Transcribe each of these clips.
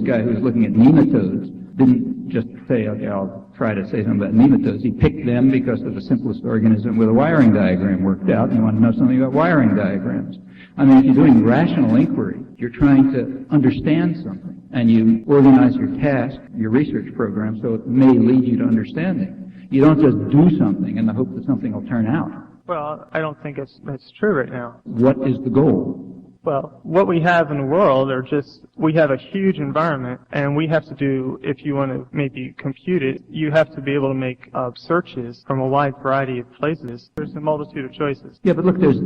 guy who was looking at nematodes didn't just say, okay, I'll try to say something about nematodes. He picked them because they're the simplest organism with a wiring diagram worked out, and you want to know something about wiring diagrams. I mean, if you're doing rational inquiry, you're trying to understand something, and you organize your task, your research program, so it may lead you to understanding. You don't just do something in the hope that something will turn out. Well, I don't think that's true right now. What is the goal? Well, what we have in the world we have a huge environment, and we have to do, if you want to maybe compute it, you have to be able to make searches from a wide variety of places. There's a multitude of choices. Yeah, but look, there's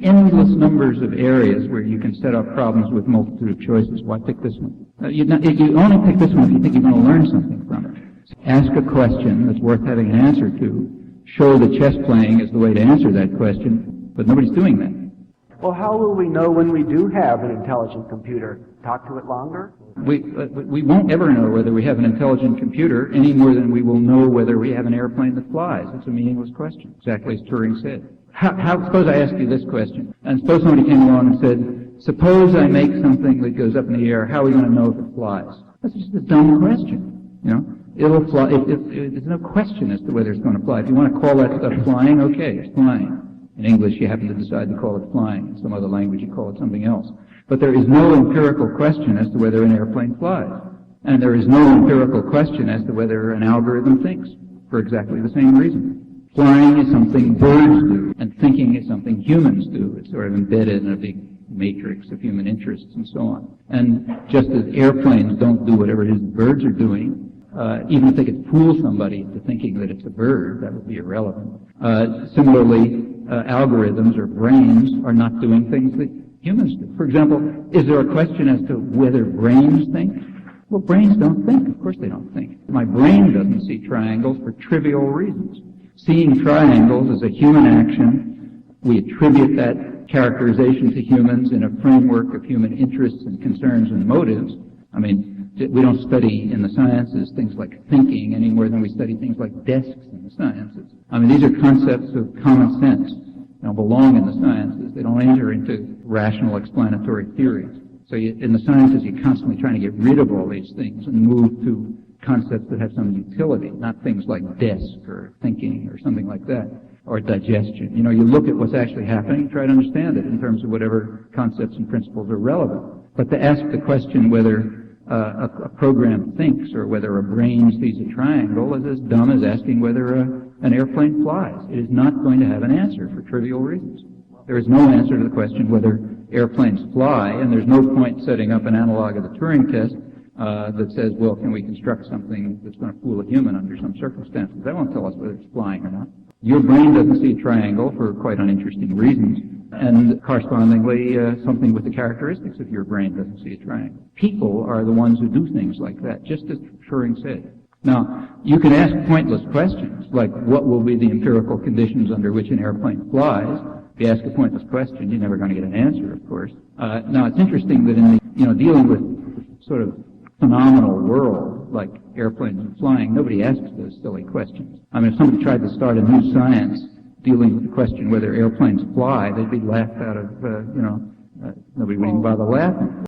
endless numbers of areas where you can set up problems with multitude of choices. Why pick this one? You only pick this one if you think you're going to learn something from it. Ask a question that's worth having an answer to. Show that chess playing is the way to answer that question, but nobody's doing that. Well, how will we know when we do have an intelligent computer? Talk to it longer? We won't ever know whether we have an intelligent computer any more than we will know whether we have an airplane that flies. It's a meaningless question, exactly as Turing said. Suppose I ask you this question, and suppose somebody came along and said, suppose I make something that goes up in the air, how are we going to know if it flies? That's just a dumb question, you know. It'll fly. There's no question as to whether it's going to fly. If you want to call that stuff flying, okay, it's flying. In English, you happen to decide to call it flying. In some other language, you call it something else. But there is no empirical question as to whether an airplane flies. And there is no empirical question as to whether an algorithm thinks, for exactly the same reason. Flying is something birds do, and thinking is something humans do. It's sort of embedded in a big matrix of human interests and so on. And just as airplanes don't do whatever it is birds are doing, even if they could fool somebody into thinking that it's a bird, that would be irrelevant. Similarly, algorithms or brains are not doing things that humans do. For example, is there a question as to whether brains think? Well, brains don't think. Of course they don't think. My brain doesn't see triangles for trivial reasons. Seeing triangles is a human action. We attribute that characterization to humans in a framework of human interests and concerns and motives. I mean, we don't study in the sciences things like thinking any more than we study things like desks in the sciences. I mean, these are concepts of common sense. They don't belong in the sciences. They don't enter into rational explanatory theories. So in the sciences, you're constantly trying to get rid of all these things and move to concepts that have some utility, not things like desk or thinking or something like that, or digestion. You know, you look at what's actually happening, try to understand it in terms of whatever concepts and principles are relevant. But to ask the question whether a program thinks or whether a brain sees a triangle is as dumb as asking whether an airplane flies. It is not going to have an answer for trivial reasons. There is no answer to the question whether airplanes fly, and there's no point setting up an analog of the Turing test that says, well, can we construct something that's going to fool a human under some circumstances? That won't tell us whether it's flying or not. Your brain doesn't see a triangle for quite uninteresting reasons, and correspondingly, something with the characteristics of your brain doesn't see a triangle. People are the ones who do things like that, just as Turing said. Now, you can ask pointless questions, like what will be the empirical conditions under which an airplane flies. If you ask a pointless question, you're never going to get an answer, of course. Now, it's interesting that in the, dealing with sort of phenomenal world, like airplanes and flying, nobody asks those silly questions. I mean, if somebody tried to start a new science dealing with the question whether airplanes fly, they'd be laughed out of, nobody would even bother laughing.